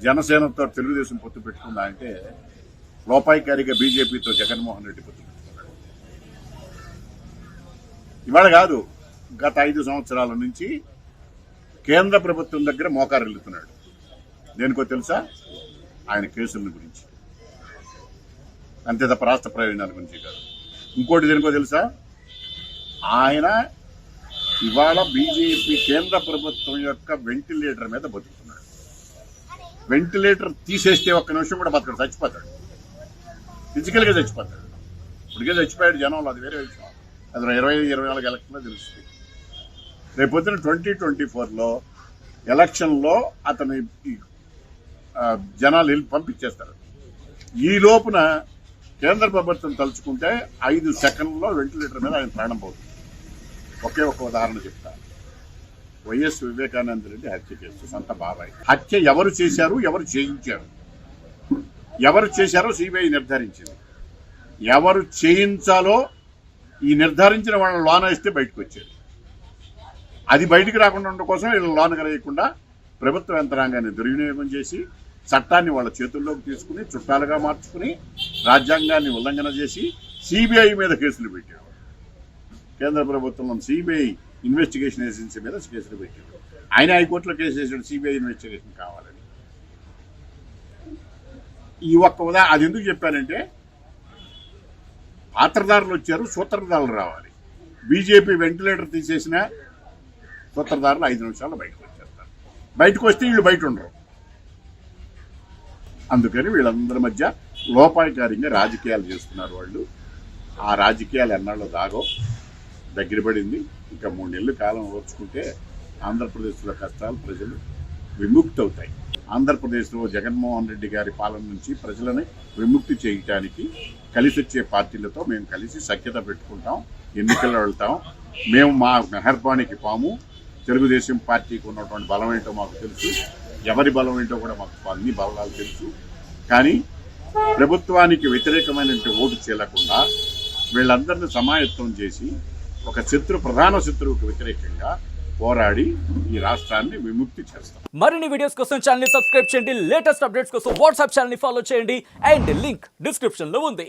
జనసేనతో తెలుగుదేశం పొత్తు పెట్టుకుందా అంటే లోపాయికారిగా బీజేపీతో జగన్మోహన్ రెడ్డి పొత్తు పెట్టుకున్నాడు. ఇవాళ కాదు, గత 5 సంవత్సరాల నుంచి కేంద్ర ప్రభుత్వం దగ్గర మోకారెళ్తున్నాడు. దేనికో తెలుసా? ఆయన కేసుల గురించి, అంతే తప్ప రాష్ట్ర ప్రయోజనాల గురించి కాదు. ఇంకోటి దేనికో తెలుసా? ఆయన ఇవాళ బీజేపీ కేంద్ర ప్రభుత్వం యొక్క వెంటిలేటర్ మీద బతుకుతున్నాడు. వెంటిలేటర్ తీసేస్తే ఒక్క నిమిషం కూడా బతకడు, చచ్చిపోతాడు. ఫిజికల్గా చచ్చిపోతాడు. ఇప్పటికే చచ్చిపోయాడు జనంలో, అది వేరే విషయం. అది 2024 ఎలక్షన్లో తెలుస్తుంది. రేపొద్దున 2024లో ఎలక్షన్లో అతని జనాలు వెళ్ళి పంపించేస్తారు. ఈ లోపున కేంద్ర ప్రభుత్వం తలుచుకుంటే 5 సెకండ్లో వెంటిలేటర్ మీద ఆయన ప్రాణం పోతుంది. ఒకే ఒక ఉదాహరణ చెప్తా. వైఎస్ వివేకానంద రెడ్డి హత్య కేసు, సొంత బాబాయ్ హత్య ఎవరు చేశారు, ఎవరు చేయించారు? ఎవరు చేశారో సిబిఐ నిర్ధారించింది. ఎవరు చేయించాలో ఈ నిర్ధారించిన వాళ్ళని లోన ఇస్తే బయటకు వచ్చారు. అది బయటికి రాకుండా ఉండడం కోసం వీళ్ళని లోన వేయకుండా ప్రభుత్వ యంత్రాంగాన్ని దుర్వినియోగం చేసి చట్టాన్ని వాళ్ళ చేతుల్లోకి తీసుకుని చుట్టాలుగా మార్చుకుని రాజ్యాంగాన్ని ఉల్లంఘన చేసి సిబిఐ మీద కేసులు పెట్టారు. కేంద్ర ప్రభుత్వం సిబిఐ ఇన్వెస్టిగేషన్ ఏజెన్సీ మీద కేసులు పెట్టారు. ఆయన హైకోర్టులో కేసు వేసాడు సిబిఐ ఇన్వెస్టిగేషన్ కావాలని. ఈ ఒక్క అది ఎందుకు చెప్పానంటే, పాత్రదారులు వచ్చారు, సూత్రధారులు రావాలి. బీజేపీ వెంటిలేటర్ తీసేసిన సూత్రధారులు 5 నిమిషాల్లో బయటకు వచ్చేస్తారు. బయటకు వస్తే వీళ్ళు బయట ఉండరు. అందుకని వీళ్ళందరి మధ్య లోపాయకారంగా రాజకీయాలు చేస్తున్నారు వాళ్ళు. ఆ రాజకీయాలు ఎన్నాళ్ళు దాగో, దగ్గర పడింది. ఇంకా 3 నెలల కాలం ఓర్చుకుంటే ఆంధ్రప్రదేశ్లో కష్టాలు ప్రజలు విముక్తి అవుతాయి. ఆంధ్రప్రదేశ్లో జగన్మోహన్ రెడ్డి గారి పాలన నుంచి ప్రజలని విముక్తి చేయటానికి కలిసి వచ్చే పార్టీలతో మేము కలిసి సఖ్యత పెట్టుకుంటాం, ఎన్నికల్లో వెళ్తాం. మేము మా మెహర్బానికి పాము. తెలుగుదేశం పార్టీకి ఉన్నటువంటి బలం ఏంటో మాకు తెలుసు, ఎవరి బలం ఏంటో కూడా మాకు అన్ని బలాలు తెలుసు. కానీ ప్రభుత్వానికి వ్యతిరేకమైన ఓటు చేయకుండా వీళ్ళందరినీ సమాయత్తం చేసి ఒక ప్రధాన శత్రువుకు వ్యతిరేకంగా పోరాడి ఈ రాష్ట్రాన్ని విముక్తి చేస్తాం. మరిన్ని వీడియోస్ కోసం ఛానల్ ని సబ్స్క్రైబ్ చేయండి. లేటెస్ట్ అప్డేట్స్ కోసం వాట్సాప్ ఛానల్ ని ఫాలో చేయండి. అండ్ లింక్ డిస్క్రిప్షన్ లో ఉంది.